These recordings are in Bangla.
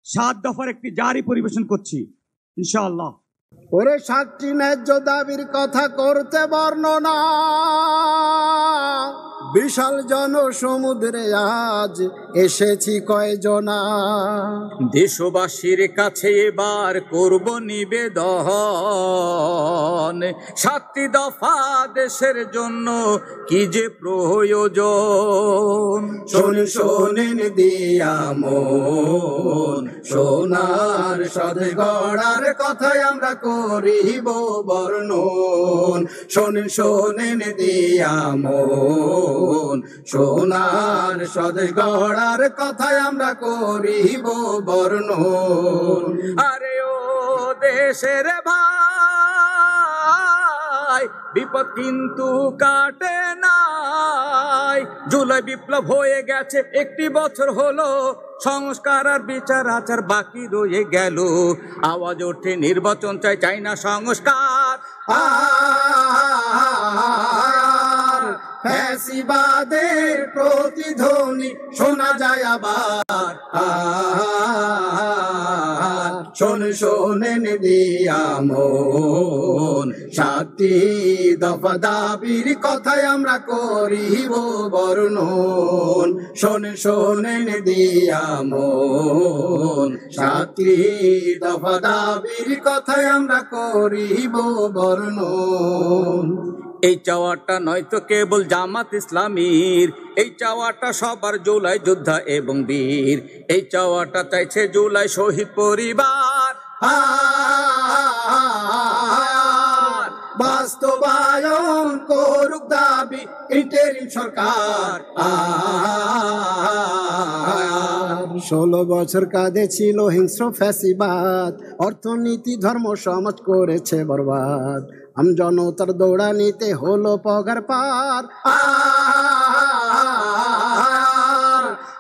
7 দফার একটি জারি পরিবেশন করছি ইনশাআল্লাহ। ওরে সাতটি ন্যায্য দাবির কথা করতে বর্ণনা, বিশাল জনসমুদ্রে আজ এসেছি কয়জনা। দেশবাসীর কাছে এবার করব নিবেদন, 7টি দফা দেশের জন্য কি যে প্রয়োজন। শোনেন দিয়া মন, সোনার সাথে গড়ার কথাই আমরা করিব বর্ণন। শোনেন দিয়া মন, সোনার সাথে গড়ার কথাই আমরা করিব বর্ণন। আরে ও দেশের ভাই, বিপদ কিন্তু কাটে নাই। জুলাই বিপ্লব হয়ে গেছে, 1টি বছর হলো, সংস্কার আর বিচার আচার বাকি রয়ে গেল। আওয়াজ ওঠে নির্বাচন চাই, চাই না সংস্কার। ফ্যাসিবাদের প্রতিধ্বনি শোনা যায় আবার। শোনেন দিয়া মন, 7টি দফা দাবির কথাই আমরা করিব বর্ণন। শোনেন দিয়া মন, 7টি দফা দাবির কথাই আমরা করিব বর্ণন। এই চাওয়াটা নয়তো কেবল জামাত ইসলামীর, এই চাওয়াটা সবার জুলাই যোদ্ধা এবং বীর। এই চাওয়াটা চাইছে জুলাই শহীদ পরিবার। বাস্তবায়ন করুক দাবি ইন্টারিম সরকার। 16 বছর কাঁধে ছিল হিংস্র ফ্যাসিবাদ, অর্থনীতি ধর্ম সমাজ করেছে বরবাদ। জনতার দৌড়ানিতে হলো পগার পার।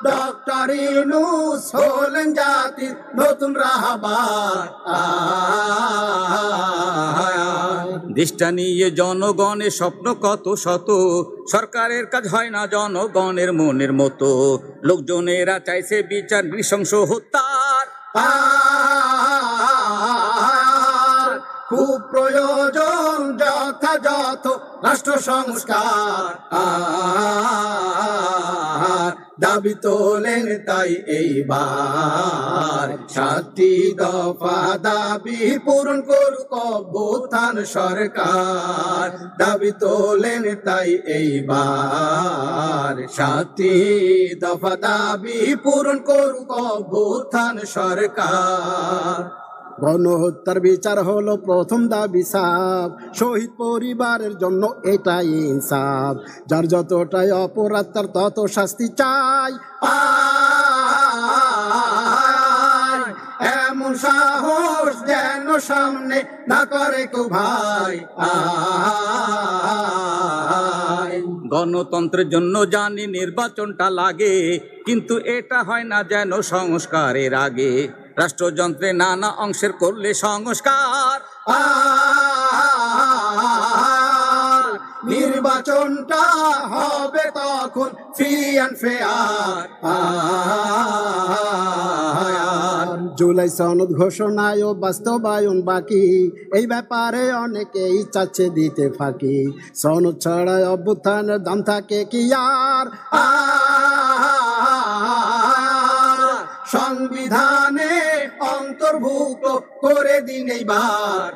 ডক্টর ইউনূস হলেন জাতির নতুন রাহবার। দেশটা নিয়ে জনগণের স্বপ্ন কত শত, সরকারের কাজ হয় না জনগণের মনের মতো। লোকজনেরা চাইছে বিচার নৃশংস হত্যার। খুব প্রয়োজন যথাযথ রাষ্ট্র সংস্কার। দাবি তোলেন তাই এইবার, 7টি দফা দাবি পূরণ করুক অভ্যুত্থান সরকার। দাবি তোলেন তাই এইবার, 7টি দফা দাবি পূরণ করুক অভ্যুত্থান সরকার। গণহত্যার বিচার হলো প্রথম দাবি সাফ, শহীদ পরিবারের জন্য এটাই ইনসাফ। যার যতটাই অপরাধ তার তত শাস্তি চাই। এমন সাহস যেন সামনে না করে কেউ ভাই। গণতন্ত্রের জন্য জানি নির্বাচনটা লাগে, কিন্তু এটা হয় না যেন সংস্কারের আগে। রাষ্ট্রযন্ত্রে নানা অংশের করলে সংস্কার। নির্বাচনটা হবে তখন ফ্রি অ্যান্ড ফেয়ার। জুলাই সনদ ঘোষণায় ও বাস্তবায়ন বাকি, এই ব্যাপারে অনেকেই চাচ্ছে দিতে ফাঁকি। সনদ ছাড়াই অভ্যুত্থানের দাম থাকে কি আর? সংবিধানে অন্তর্ভুক্ত করে দিন এইবার।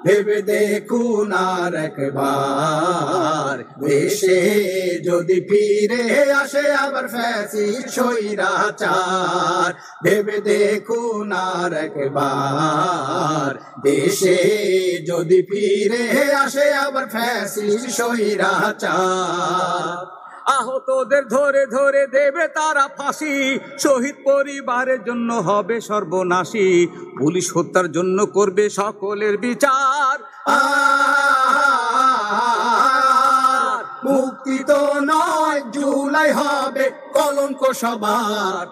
ভেবে দেখুন আর একবার, দেশে যদি ফিরে আসে আবার ফ্যাসিস্ট স্বৈরাচার। ভেবে দেখুন আর একবার, দেশে যদি ফিরে আসে আবার ফ্যাসিস্ট স্বৈরাচার। আহতদের ধরে ধরে দেবে তারা ফাঁসি, শহীদ পরিবারের জন্য হবে সর্বনাশী। পুলিশ হত্যার জন্য করবে সকলের বিচার। মুক্তি তো নয়, জুলাই হবে কলঙ্ক সবার।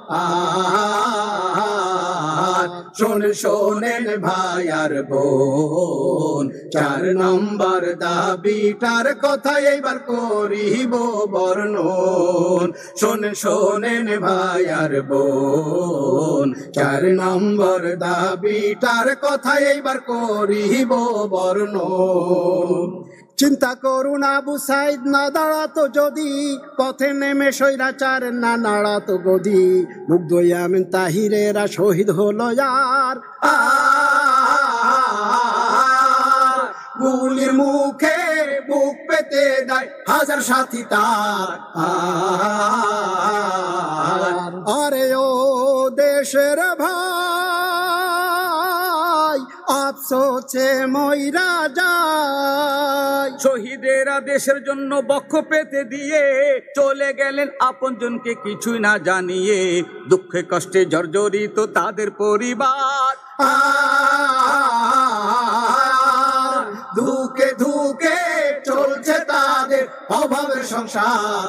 শোনেন শোনেন ভাই আর বোন, 4 নম্বর দাবিটার কথা এইবার করিব বর্ণন। শোনেন শোনেন ভাই আর বোন, 4 নম্বর দাবিটার কথা এইবার করিব বর্ণন। চিন্তা করুন আবু সাইদ না দাঁড়াতো যদি, পথে নেমে স্বৈরাচার না নাড়াতো গদি। মুগ্ধ ইয়ামিন তাহিরেরা শহীদ হলো আর গুলির মুখে বুক পেতে দেয় হাজার সাথী তার। আরে ও দেশের ভাই, আফসোসে মইরা যায়। শহীদেরা দেশের জন্য বক্ষ পেতে দিয়ে চলে গেলেন আপনজনকে কিছুই না জানিয়ে। দুঃখে কষ্টে জর্জরিত তাদের পরিবার। ধুকে ধুকে চলছে তাদের অভাবের সংসার।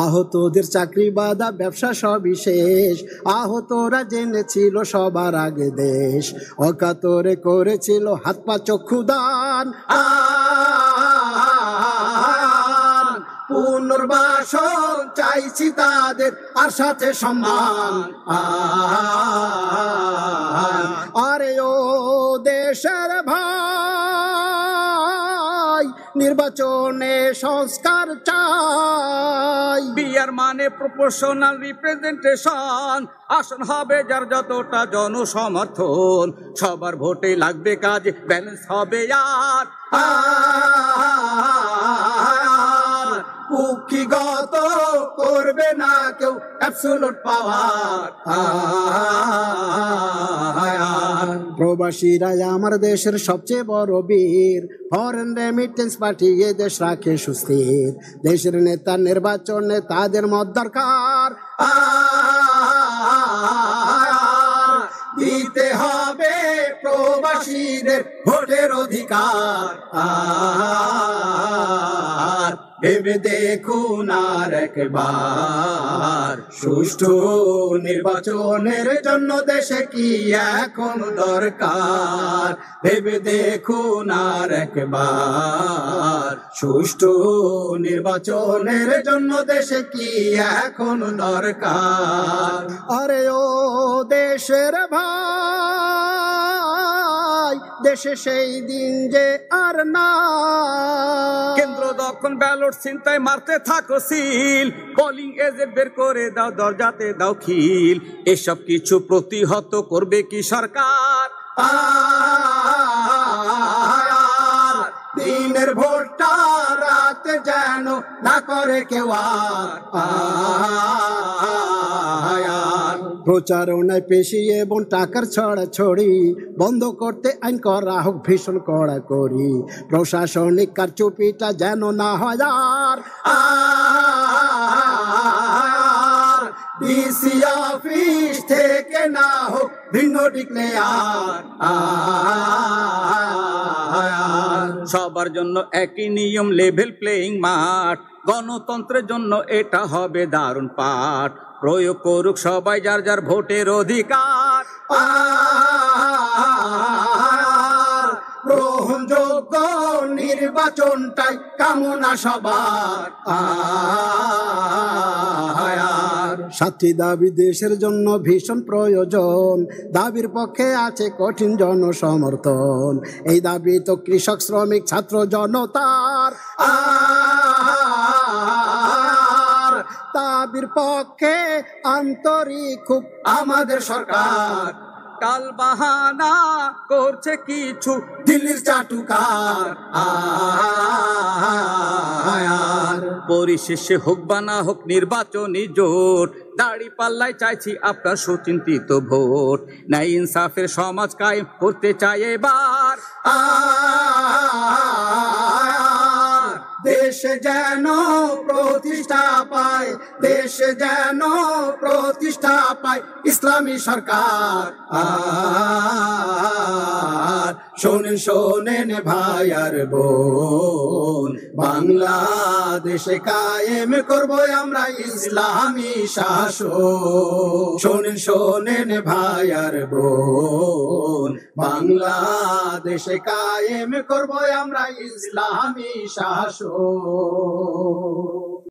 আহতদের চাকরি বাদা ব্যবসা সবই শেষ। আহতরা জেনেছিল সবার আগে দেশ, অকাতরে করেছিল হাত পা চক্ষু দান। পুনর্বাসন চাইছি তাদের আর সাথে সম্মান। আরে ও দেশের ভাই, নির্বাচনে সংস্কার চাই। বিয়ার মানে প্রপোর্শনাল রিপ্রেজেন্টেশন, আসন হবে যার যতটা জনসমর্থন। সবার ভোটে লাগবে কাজ, ব্যালেন্স হবে আর কুক্ষিগত করবে না কেউ অ্যাবসোলুট পাওয়ার। প্রবাসীরা আমার দেশের সবচেয়ে বড় বীর, ফরেন রেমিটেন্স পাঠিয়ে দেশ রাখে সুস্থির। দেশের নেতা নির্বাচনে তাদের মত দরকার, দিতে হবে প্রবাসীদের ভোটের অধিকার। ভেবে দেখুন আর একবার, সুষ্ঠু নির্বাচনের জন্য দেশে কি এখন দরকার। ভেবে দেখুন আর একবার, সুষ্ঠু নির্বাচনের জন্য দেশে কি এখন দরকার। আরে ও দেশের ভাই, দেশে সেই দিন যে আর না। কেন্দ্র যখন ব্যালট ছিনতাই মারতে থাকো সিল, পোলিং এজেন্ট বের করে দাও, দরজাতে দাও খিল। এসব কিছু প্রতিহত করবে কি সরকার? দিনের ভোটটা রাতে যেন না করে কেউ আর। প্রচারণায় পেশি এবং টাকার ছড়াছড়ি বন্ধ করতে আইন করা হোক ভীষণ কড়াকড়ি। প্রশাসনিক কারচুপিটা যেন না হয় আর। ডিসি অফিস থেকে না হোক ভিন্ন ডিক্লেয়ার। সবার জন্য একই নিয়ম, লেভেল প্লেইং মাঠ। গণতন্ত্রের জন্য এটা হবে দারুণ পাঠ। প্রয়োগ করুক সবাই যার যার ভোটের অধিকার। গ্রহণযোগ্য নির্বাচনটাই কামনা সবার। 7টি দাবি দেশের জন্য ভীষণ প্রয়োজন, দাবির পক্ষে আছে কঠিন জনসমর্থন। এই দাবি তো কৃষক শ্রমিক ছাত্র জনতার। দাবির পক্ষে আন্তরিক খুব আমাদের সরকার। টাল বাহানা করছে কিছু দিল্লির চাটুকার। পরিশেষে হোক বা না হোক নির্বাচনী জোট, দাড়ি পাল্লায় চাইছি আপনার সুচিন্তিত ভোট। ন্যায় ইনসাফের সমাজ কায়েম করতে চাই এবার। দেশে যেন প্রতিষ্ঠা পায়, দেশে যেন প্রতিষ্ঠা পায় ইসলামী সরকার। শোনেন শোনেন ভাই আর বোন, বাংলাদেশে কায়েম করব আমরা ইসলামী শাসন। শোনেন শোনেন ভাই আর বোন, বাংলাদেশে কায়েম করব আমরা ইসলামী শাসন।